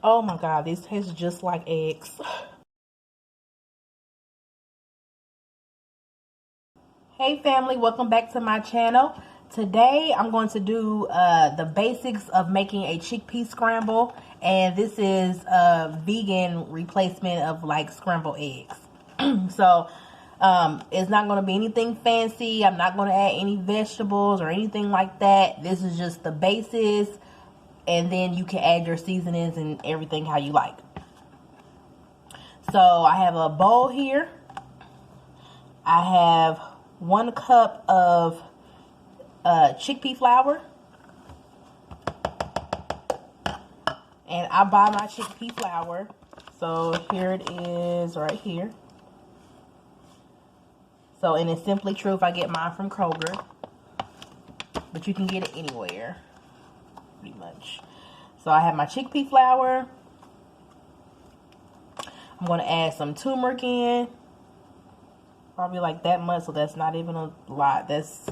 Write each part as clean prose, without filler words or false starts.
Oh my God, this tastes just like eggs. Hey family, welcome back to my channel. Today I'm going to do the basics of making a chickpea scramble, and this is a vegan replacement of like scrambled eggs. So it's not going to be anything fancy. I'm not going to add any vegetables or anything like that. This is just the basis, and then you can add your seasonings and everything how you like. So I have a bowl here. I have 1 cup of chickpea flour, and I buy my chickpea flour, so here it is right here. So, and it's simply true if I get mine from Kroger, but you can get it anywhere pretty much. So I have my chickpea flour. I'm going to add some turmeric in, probably like that much, so that's not even a lot. That's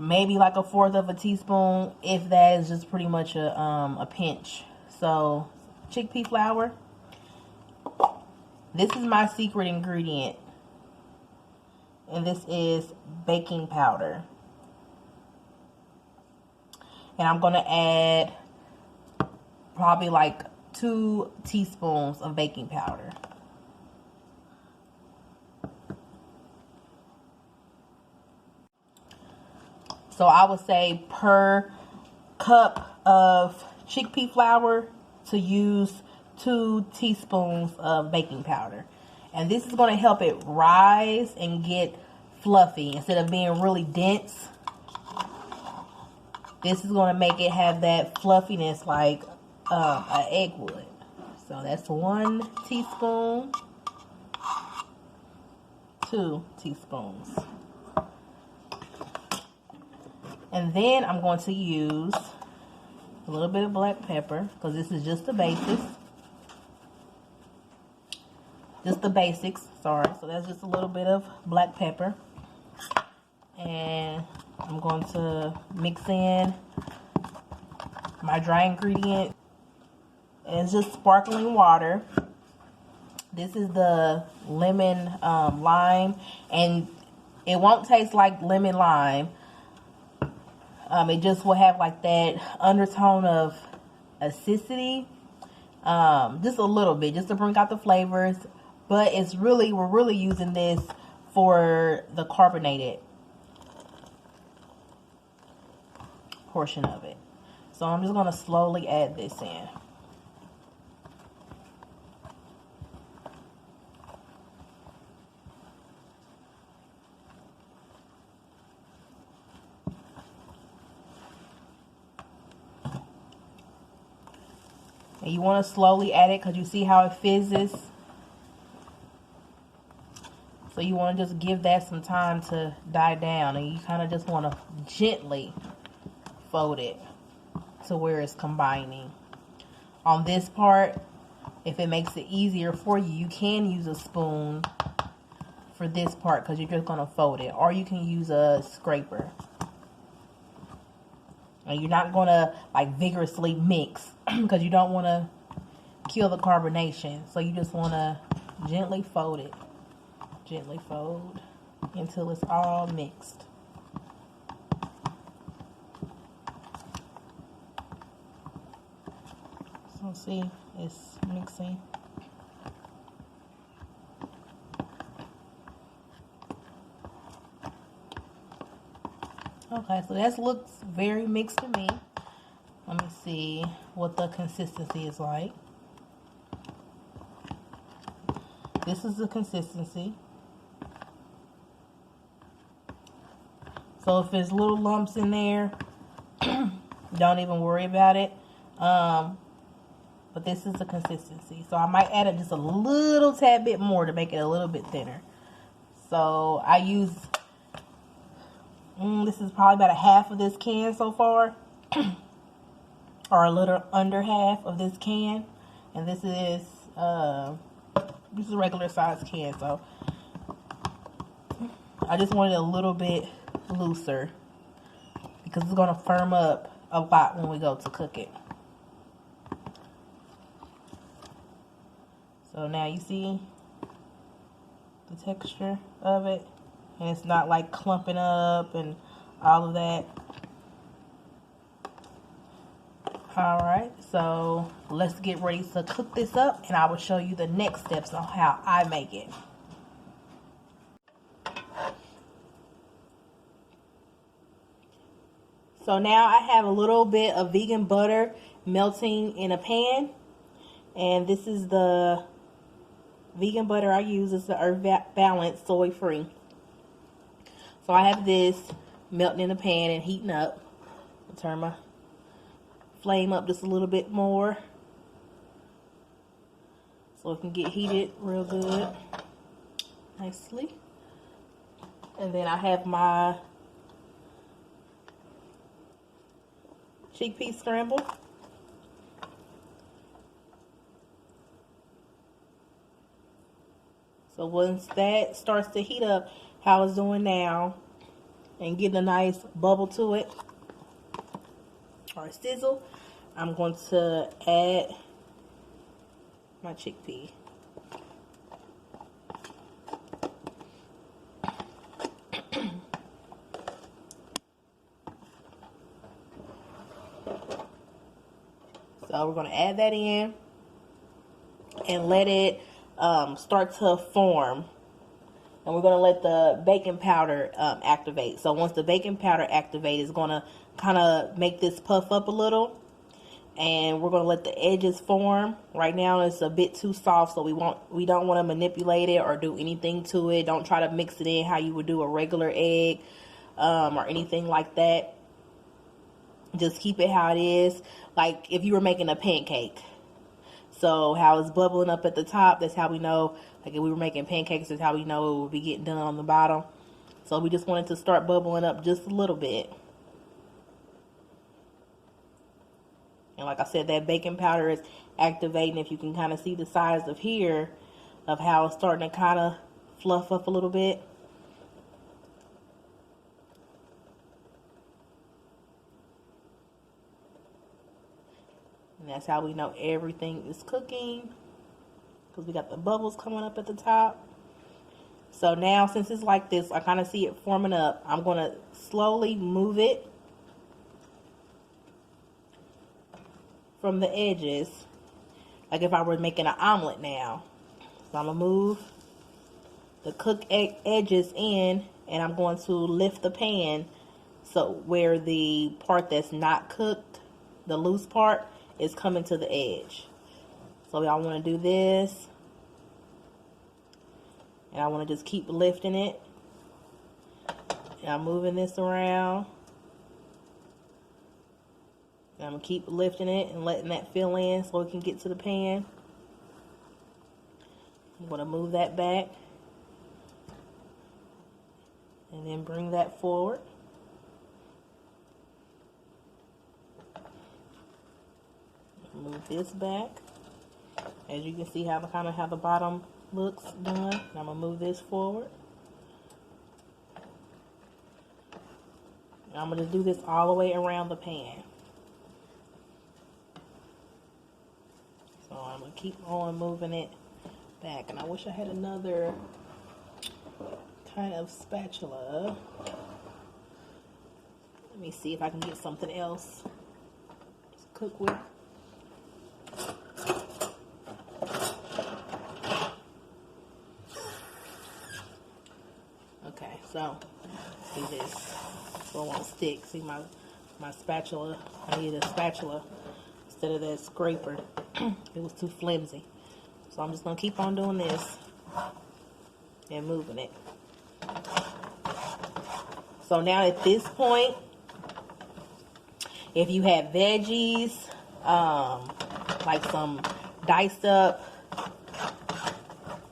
maybe like 1/4 of a teaspoon, if that is just pretty much a pinch. So chickpea flour. This is my secret ingredient, and this is baking powder. And I'm gonna add probably like 2 teaspoons of baking powder. So I would say per cup of chickpea flour to use 2 teaspoons of baking powder. And this is going to help it rise and get fluffy. Instead of being really dense, this is going to make it have that fluffiness like an egg would. So that's 1 teaspoon, 2 teaspoons. And then I'm going to use a little bit of black pepper, because this is just the basis. Just the basics, sorry. So that's just a little bit of black pepper. And I'm going to mix in my dry ingredient. And it's just sparkling water. This is the lemon lime. And it won't taste like lemon lime. It just will have like that undertone of acidity, just a little bit, just to bring out the flavors. But it's really, we're really using this for the carbonated portion of it. So I'm just going to slowly add this in. And you want to slowly add it because you see how it fizzes. So you want to just give that some time to die down. And you kind of just want to gently fold it to where it's combining. On this part, if it makes it easier for you, you can use a spoon for this part because you're just going to fold it. Or you can use a scraper. And you're not going to like vigorously mix because you don't want to kill the carbonation. So you just want to gently fold it. Gently fold until it's all mixed. So see, it's mixing. Okay, so that looks very mixed to me. Let me see what the consistency is like. This is the consistency. So if there's little lumps in there, don't even worry about it. But this is the consistency. So I might add it just a little tad bit more to make it a little bit thinner. So I use... this is probably about 1/2 of this can so far. Or a little under 1/2 of this can. And this is a regular size can. So I just wanted a little bit looser because it's going to firm up a lot when we go to cook it. So now you see the texture of it, and it's not like clumping up and all of that. Alright, so let's get ready to cook this up, and I will show you the next steps on how I make it. So now I have a little bit of vegan butter melting in a pan, and this is the vegan butter I use. It's the Earth Balance soy free. So I have this melting in a pan and heating up. I'll turn my flame up just a little bit more so it can get heated real good, nicely. And then I have my chickpea scramble. So once that starts to heat up, how it's doing now, and getting a nice bubble to it, or sizzle, I'm going to add my chickpea. So we're going to add that in and let it start to form. And we're going to let the baking powder activate. So once the baking powder activates, it's going to kind of make this puff up a little. And we're going to let the edges form. Right now it's a bit too soft, so we don't want to manipulate it or do anything to it. Don't try to mix it in how you would do a regular egg or anything like that. Just keep it how it is, like if you were making a pancake. So how it's bubbling up at the top, that's how we know, like if we were making pancakes, that's how we know it will be getting done on the bottom. So we just wanted to start bubbling up just a little bit. And like I said, that baking powder is activating. If you can kind of see the size of here, of how it's starting to kind of fluff up a little bit. And that's how we know everything is cooking, because we got the bubbles coming up at the top. So now, since it's like this, I kind of see it forming up. I'm going to slowly move it from the edges, like if I were making an omelet now. So I'm going to move the cooked edges in, and I'm going to lift the pan so where the part that's not cooked, the loose part, is coming to the edge. So I want to do this, and I want to just keep lifting it, and I'm moving this around, and I'm going to keep lifting it and letting that fill in so it can get to the pan. I'm going to move that back and then bring that forward. Move this back. As you can see how the bottom looks done. I'm gonna move this forward. And I'm gonna do this all the way around the pan. So I'm gonna keep on moving it back. And I wish I had another kind of spatula. Let me see if I can get something else to cook with. Okay, so see this, so it won't stick. See my spatula, I needed a spatula instead of that scraper. It was too flimsy. So I'm just gonna keep on doing this and moving it. So now at this point, if you have veggies, like some diced up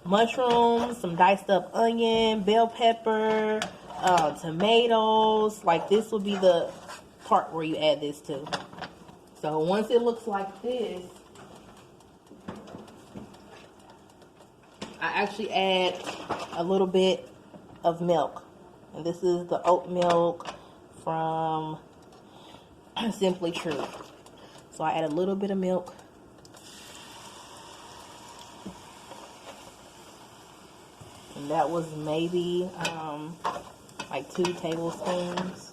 mushrooms, some diced up onion, bell pepper, tomatoes, like this will be the part where you add this to. So once it looks like this, I actually add a little bit of milk. And this is the oat milk from Simply Truth. So I add a little bit of milk. And that was maybe like 2 tablespoons.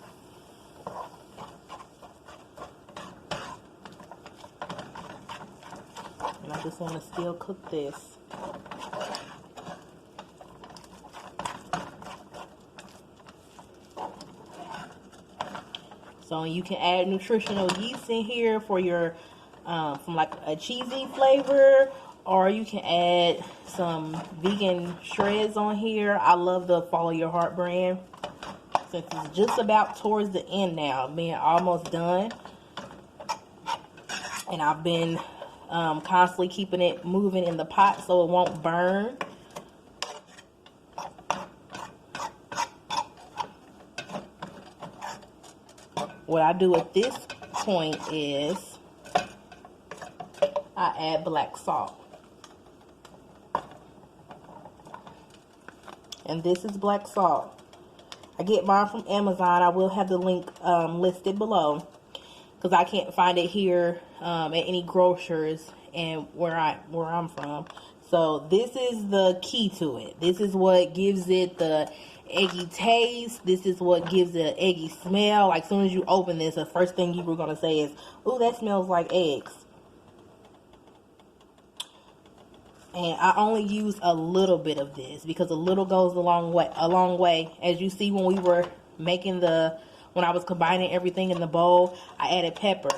And I just want to still cook this. So you can add nutritional yeast in here for your, from like a cheesy flavor, or you can add some vegan shreds on here. I love the Follow Your Heart brand. Since it's just about towards the end now, being almost done. And I've been constantly keeping it moving in the pot so it won't burn. What I do at this point is I add black salt. And this is black salt. I get mine from Amazon. I will have the link listed below because I can't find it here at any grocers and where I'm from. So this is the key to it. This is what gives it the eggy taste. This is what gives it an eggy smell. Like, as soon as you open this, the first thing you were going to say is, "Ooh, that smells like eggs." And I only use a little bit of this because a little goes a long way. As you see, when we were making when I was combining everything in the bowl, I added pepper,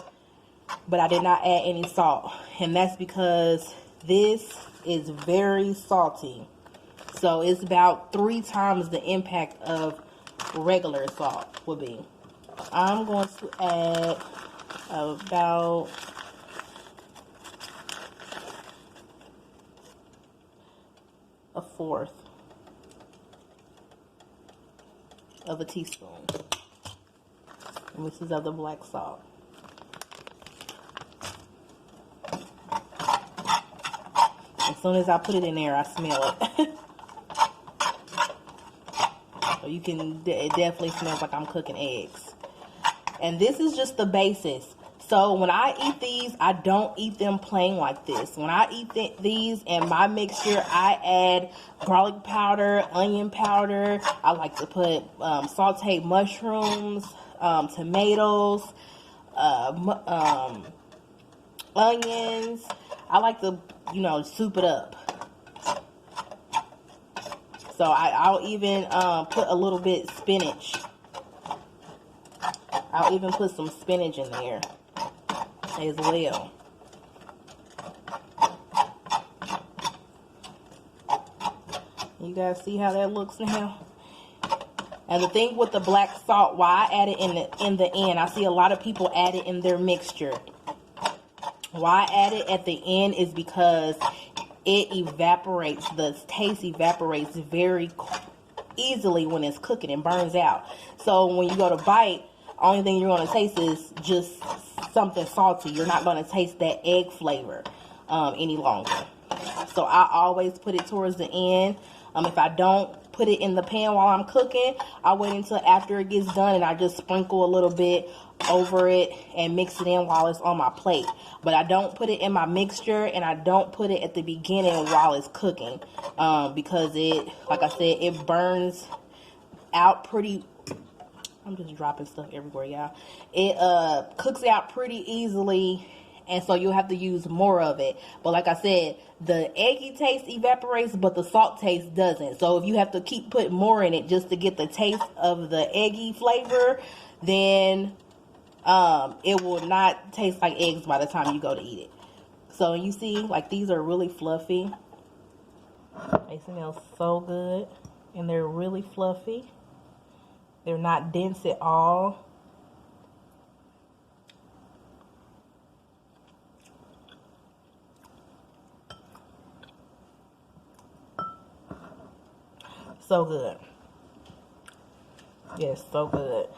but I did not add any salt. And that's because this is very salty. So it's about 3 times the impact of regular salt would be. I'm going to add about a 1/4 of a teaspoon. And this is of the black salt. As soon as I put it in there, I smell it. So you can, it definitely smells like I'm cooking eggs. And this is just the basis. So when I eat these, I don't eat them plain like this. When I eat these in my mixture, I add garlic powder, onion powder. I like to put sauteed mushrooms, tomatoes, onions. I like to, soup it up. So I'll even put a little bit spinach. I'll even put some spinach in there as well. You guys see how that looks now? And the thing with the black salt, why I add it in the end, I see a lot of people add it in their mixture. Why I add it at the end is because it evaporates, the taste evaporates very easily when it's cooking and burns out. So when you go to bite, only thing you're going to taste is just something salty. You're not going to taste that egg flavor any longer. So I always put it towards the end. If I don't put it in the pan while I'm cooking, I wait until after it gets done and I just sprinkle a little bit over it and mix it in while it's on my plate. But I don't put it in my mixture and I don't put it at the beginning while it's cooking because it, like I said, it burns out pretty. I'm just dropping stuff everywhere, y'all. It cooks out pretty easily, and so you'll have to use more of it. But like I said, the eggy taste evaporates, but the salt taste doesn't. So if you have to keep putting more in it just to get the taste of the eggy flavor, then it will not taste like eggs by the time you go to eat it. So you see, like, these are really fluffy. They smell so good, and they're really fluffy. They're not dense at all. So good. Yes, so good.